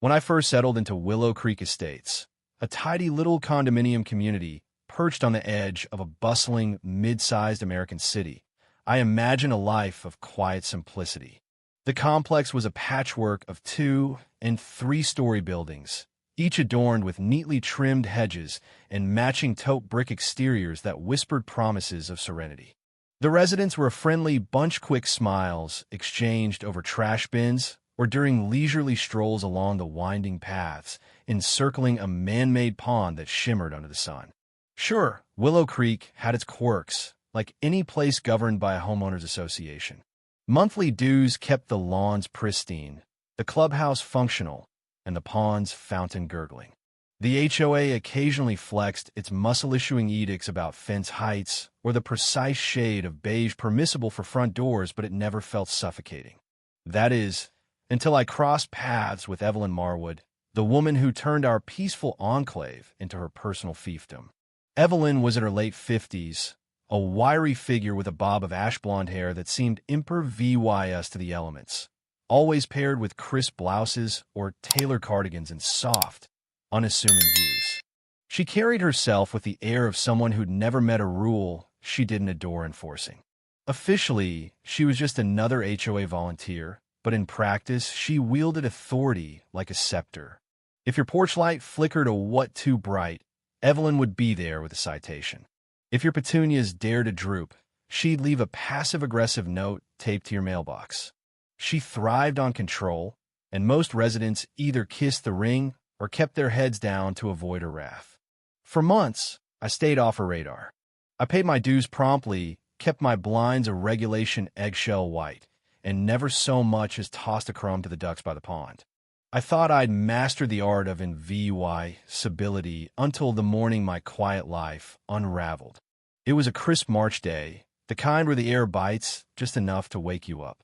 When I first settled into Willow Creek Estates, a tidy little condominium community perched on the edge of a bustling, mid-sized American city, I imagined a life of quiet simplicity. The complex was a patchwork of 2- and 3-story buildings, each adorned with neatly trimmed hedges and matching taupe brick exteriors that whispered promises of serenity. The residents were a friendly bunch, quick smiles exchanged over trash bins or during leisurely strolls along the winding paths, encircling a man-made pond that shimmered under the sun. Sure, Willow Creek had its quirks, like any place governed by a homeowners association. Monthly dues kept the lawns pristine, the clubhouse functional, and the pond's fountain gurgling. The HOA occasionally flexed its muscle-issuing edicts about fence heights or the precise shade of beige permissible for front doors, but it never felt suffocating. That is, until I crossed paths with Evelyn Marwood, the woman who turned our peaceful enclave into her personal fiefdom. Evelyn was in her late 50s, a wiry figure with a bob of ash-blonde hair that seemed impervious to the elements, always paired with crisp blouses or tailored cardigans and soft, unassuming views. She carried herself with the air of someone who'd never met a rule she didn't adore enforcing. Officially, she was just another HOA volunteer, but in practice, she wielded authority like a scepter. If your porch light flickered a watt too bright, Evelyn would be there with a citation. If your petunias dared to droop, she'd leave a passive-aggressive note taped to your mailbox. She thrived on control, and most residents either kissed the ring or kept their heads down to avoid her wrath. For months, I stayed off her radar. I paid my dues promptly, kept my blinds a regulation eggshell white, and never so much as tossed a crumb to the ducks by the pond. I thought I'd mastered the art of invisibility until the morning my quiet life unraveled. It was a crisp March day, the kind where the air bites just enough to wake you up.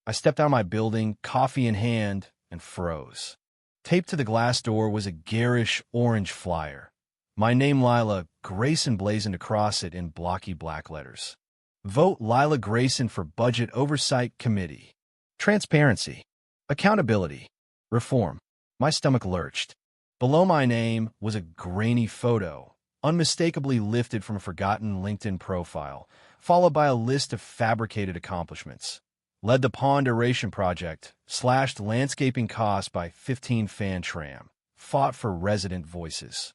I stepped out of my building, coffee in hand, and froze. Taped to the glass door was a garish orange flyer. My name, Lila Grayson, blazoned across it in blocky black letters. Vote Lila Grayson for Budget Oversight Committee. Transparency. Accountability. Reform. My stomach lurched. Below my name was a grainy photo, unmistakably lifted from a forgotten LinkedIn profile, followed by a list of fabricated accomplishments. Led the pond aeration project, slashed landscaping costs by 15 fan tram, fought for resident voices.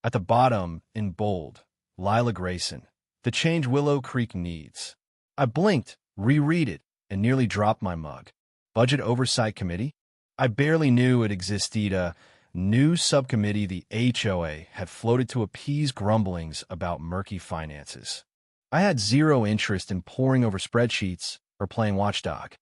At the bottom, in bold, Lila Grayson, the change Willow Creek needs. I blinked, reread it, and nearly dropped my mug. Budget Oversight Committee? I barely knew it existed. A new subcommittee the HOA had floated to appease grumblings about murky finances. I had zero interest in poring over spreadsheets or playing watchdog.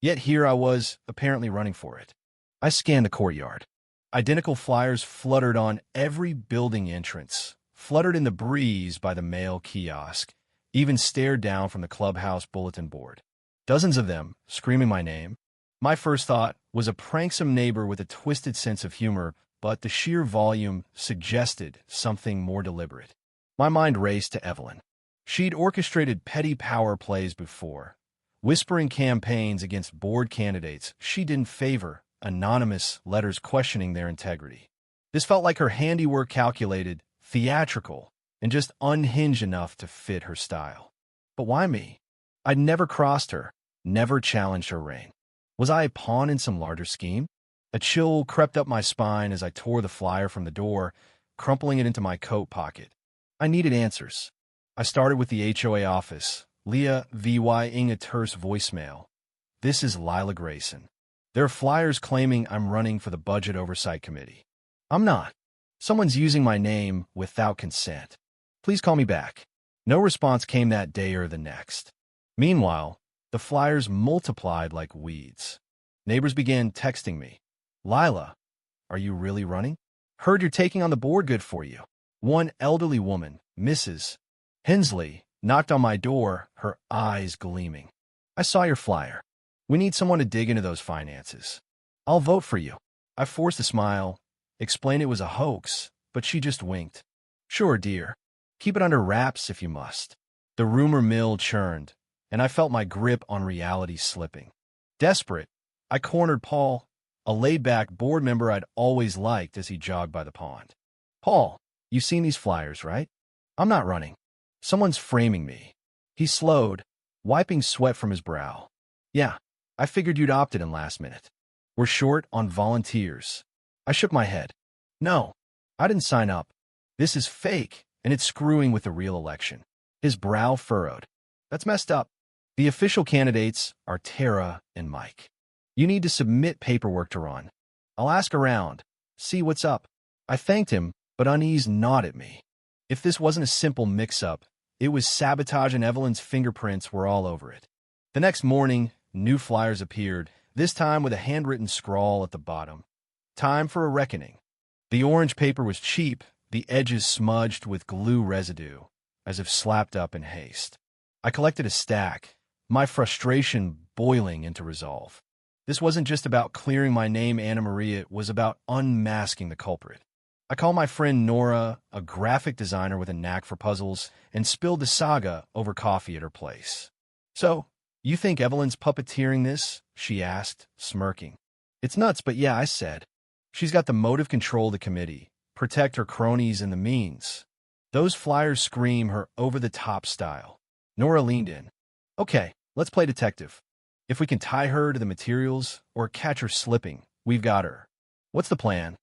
Yet here I was, apparently running for it. I scanned the courtyard. Identical flyers fluttered on every building entrance, fluttered in the breeze by the mail kiosk, even stared down from the clubhouse bulletin board. Dozens of them, screaming my name. My first thought was a pranksome neighbor with a twisted sense of humor, but the sheer volume suggested something more deliberate. My mind raced to Evelyn. She'd orchestrated petty power plays before, whispering campaigns against board candidates she didn't favor, anonymous letters questioning their integrity. This felt like her handiwork, calculated, theatrical, and just unhinged enough to fit her style. But why me? I'd never crossed her, never challenged her reign. Was I a pawn in some larger scheme? A chill crept up my spine as I tore the flyer from the door, crumpling it into my coat pocket. I needed answers. I started with the HOA office. Leah ing a terse voicemail. This is Lila Grayson. There are flyers claiming I'm running for the Budget Oversight Committee. I'm not. Someone's using my name without consent. Please call me back. No response came that day or the next. Meanwhile, the flyers multiplied like weeds. Neighbors began texting me. Lila, are you really running? Heard you're taking on the board, good for you. One elderly woman, Mrs. Hensley, knocked on my door, her eyes gleaming. I saw your flyer. We need someone to dig into those finances. I'll vote for you. I forced a smile, explained it was a hoax, but she just winked. Sure, dear. Keep it under wraps if you must. The rumor mill churned, and I felt my grip on reality slipping. Desperate, I cornered Paul, a laid-back board member I'd always liked as he jogged by the pond. "Paul, you've seen these flyers, right? I'm not running. Someone's framing me." He slowed, wiping sweat from his brow. "Yeah, I figured you'd opted in last minute. We're short on volunteers." I shook my head. "No, I didn't sign up. This is fake, and it's screwing with the real election." His brow furrowed. "That's messed up. The official candidates are Tara and Mike. You need to submit paperwork to run. I'll ask around, see what's up." I thanked him, but unease gnawed at me. If this wasn't a simple mix-up, it was sabotage, and Evelyn's fingerprints were all over it. The next morning, new flyers appeared, this time with a handwritten scrawl at the bottom. "Time for a reckoning." The orange paper was cheap, the edges smudged with glue residue, as if slapped up in haste. I collected a stack, my frustration boiling into resolve. This wasn't just about clearing my name, Anna Maria, it was about unmasking the culprit. I called my friend Nora, a graphic designer with a knack for puzzles, and spilled the saga over coffee at her place. "So, you think Evelyn's puppeteering this?" she asked, smirking. "It's nuts, but yeah," I said. "She's got the motive, control the committee, protect her cronies, and the means. Those flyers scream her over-the-top style." Nora leaned in. "Okay, let's play detective. If we can tie her to the materials or catch her slipping, we've got her. What's the plan?"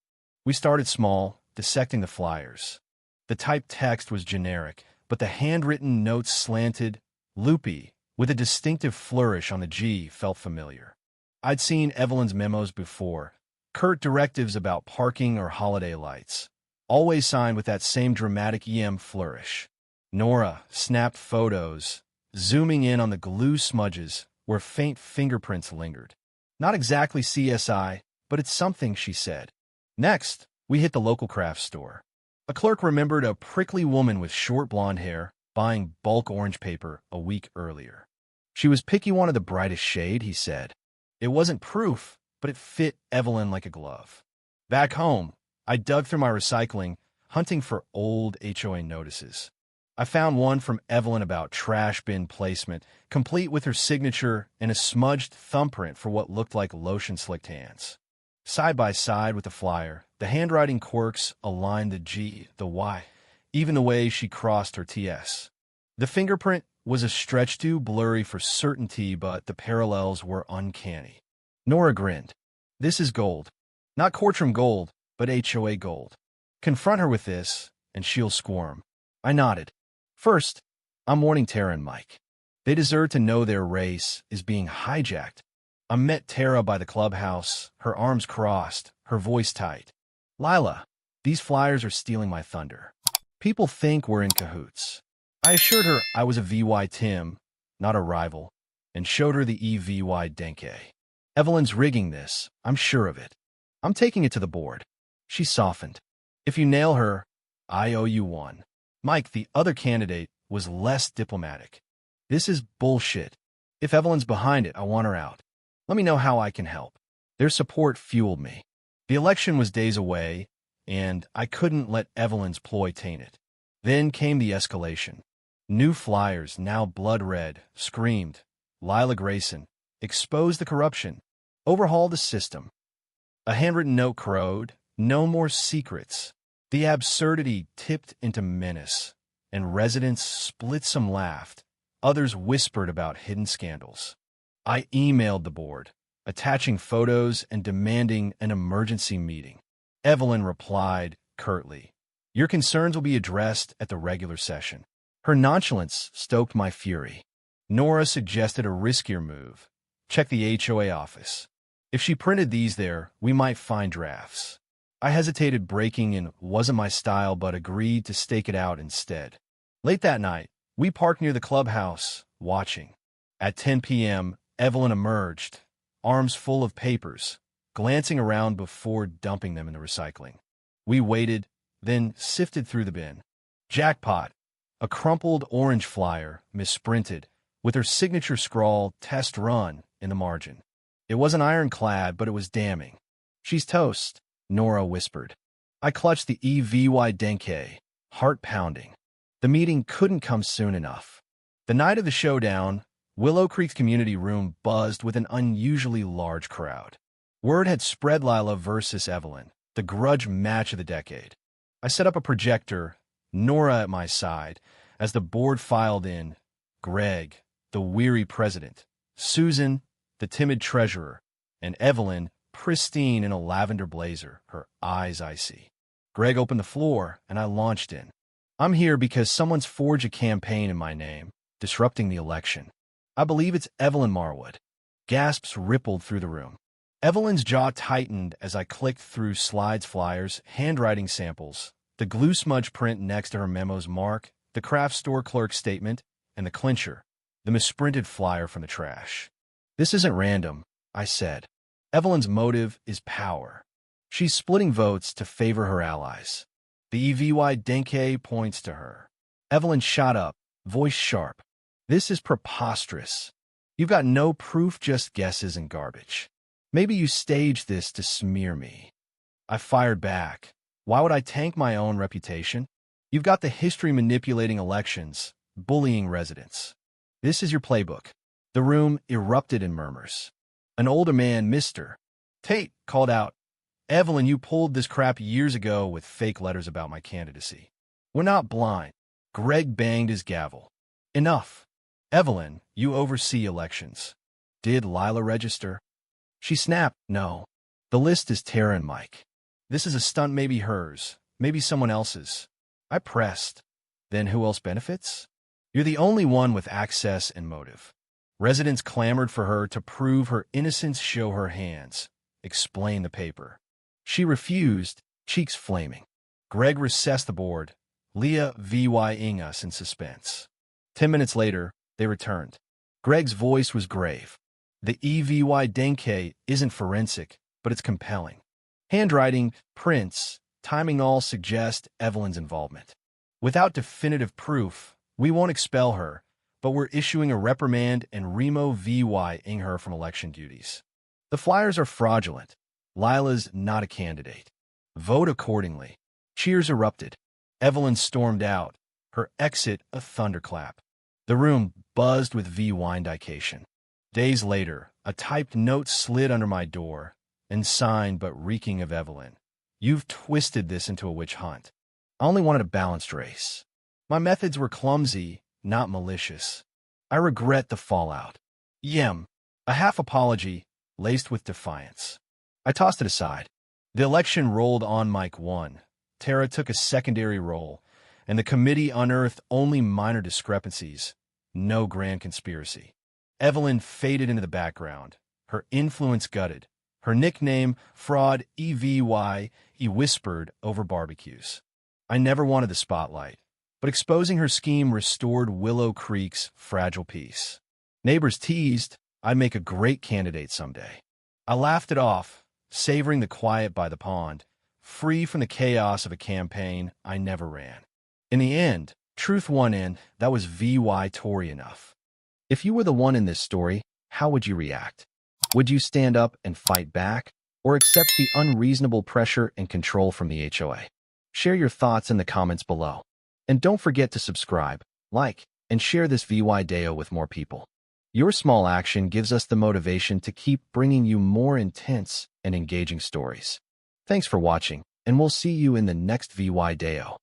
We started small, dissecting the flyers. The typed text was generic, but the handwritten notes, slanted, loopy, with a distinctive flourish on the G, felt familiar. I'd seen Evelyn's memos before, curt directives about parking or holiday lights, always signed with that same dramatic EM flourish. Nora snapped photos, zooming in on the glue smudges where faint fingerprints lingered. "Not exactly CSI, but it's something," she said. Next, we hit the local craft store. A clerk remembered a prickly woman with short blonde hair buying bulk orange paper a week earlier. She was picky, wanted the brightest shade, he said. It wasn't proof, but it fit Evelyn like a glove. Back home, I dug through my recycling, hunting for old HOA notices. I found one from Evelyn about trash bin placement, complete with her signature and a smudged thumbprint for what looked like lotion-slicked hands. Side by side with the flyer, the handwriting quirks aligned the G, the Y, even the way she crossed her TS. The fingerprint was a stretch too blurry for certainty, but the parallels were uncanny. Nora grinned. "This is gold. Not courtroom gold, but HOA gold. Confront her with this, and she'll squirm." I nodded. "First, I'm warning Tara and Mike. They deserve to know their race is being hijacked." I met Tara by the clubhouse, her arms crossed, her voice tight. "Lila, these flyers are stealing my thunder. People think we're in cahoots." I assured her I was a VY Tim, not a rival, and showed her the EVY Denke. "Evelyn's rigging this, I'm sure of it. I'm taking it to the board." She softened. "If you nail her, I owe you one." Mike, the other candidate, was less diplomatic. "This is bullshit. If Evelyn's behind it, I want her out. Let me know how I can help." Their support fueled me. The election was days away, and I couldn't let Evelyn's ploy taint it. Then came the escalation. New flyers, now blood red, screamed, "Lila Grayson, expose the corruption, overhaul the system." A handwritten note crowed, "No more secrets." The absurdity tipped into menace, and residents split. Some laughed, others whispered about hidden scandals. I emailed the board, attaching photos and demanding an emergency meeting. Evelyn replied curtly, "Your concerns will be addressed at the regular session." Her nonchalance stoked my fury. Nora suggested a riskier move. Check the HOA office. If she printed these there, we might find drafts. I hesitated, breaking in wasn't my style, but agreed to stake it out instead. Late that night, we parked near the clubhouse, watching. At 10 p.m., Evelyn emerged, arms full of papers, glancing around before dumping them in the recycling. We waited, then sifted through the bin. Jackpot! A crumpled orange flyer, misprinted, with her signature scrawl, "Test Run," in the margin. It wasn't ironclad, but it was damning. "She's toast," Nora whispered. I clutched the EVY Denke, heart pounding. The meeting couldn't come soon enough. The night of the showdown, Willow Creek's community room buzzed with an unusually large crowd. Word had spread Lila versus Evelyn, the grudge match of the decade. I set up a projector, Nora at my side, as the board filed in Greg, the weary president, Susan, the timid treasurer, and Evelyn, pristine in a lavender blazer, her eyes icy. Greg opened the floor, and I launched in. I'm here because someone's forged a campaign in my name, disrupting the election. I believe it's Evelyn Marwood. Gasps rippled through the room. Evelyn's jaw tightened as I clicked through slides, flyers, handwriting samples, the glue smudge print next to her memo's mark, the craft store clerk's statement, and the clincher, the misprinted flyer from the trash. This isn't random, I said. Evelyn's motive is power. She's splitting votes to favor her allies. The EVY Denke points to her. Evelyn shot up, voice sharp. This is preposterous. You've got no proof, just guesses and garbage. Maybe you staged this to smear me. I fired back. Why would I tank my own reputation? You've got the history manipulating elections, bullying residents. This is your playbook. The room erupted in murmurs. An older man, Mr. Tate, called out, Evelyn, you pulled this crap years ago with fake letters about my candidacy. We're not blind. Greg banged his gavel. Enough. Evelyn, you oversee elections. Did Lila register? She snapped, no. The list is Tara and Mike. This is a stunt, maybe hers, maybe someone else's. I pressed. Then who else benefits? You're the only one with access and motive. Residents clamored for her to prove her innocence, show her hands, explain the paper. She refused, cheeks flaming. Greg recessed the board, Leah VYing us in suspense. 10 minutes later, they returned. Greg's voice was grave. The EVY Denke isn't forensic, but it's compelling. Handwriting, prints, timing all suggest Evelyn's involvement. Without definitive proof, we won't expel her, but we're issuing a reprimand and Remo VYing her from election duties. The flyers are fraudulent. Lila's not a candidate. Vote accordingly. Cheers erupted. Evelyn stormed out, her exit a thunderclap. The room buzzed with vindication. Days later, a typed note slid under my door, ensigned but reeking of Evelyn. You've twisted this into a witch hunt. I only wanted a balanced race. My methods were clumsy, not malicious. I regret the fallout. Yem. A half apology, laced with defiance. I tossed it aside. The election rolled on. Mike won. Tara took a secondary role, and the committee unearthed only minor discrepancies, no grand conspiracy. Evelyn faded into the background, her influence gutted, her nickname, Fraud EVY, whispered over barbecues. I never wanted the spotlight, but exposing her scheme restored Willow Creek's fragile peace. Neighbors teased I'd make a great candidate someday. I laughed it off, savoring the quiet by the pond, free from the chaos of a campaign I never ran. In the end, truth won, and that was VY Tory enough. If you were the one in this story, how would you react? Would you stand up and fight back, or accept the unreasonable pressure and control from the HOA? Share your thoughts in the comments below. And don't forget to subscribe, like, and share this VY Deo with more people. Your small action gives us the motivation to keep bringing you more intense and engaging stories. Thanks for watching, and we'll see you in the next VY Deo.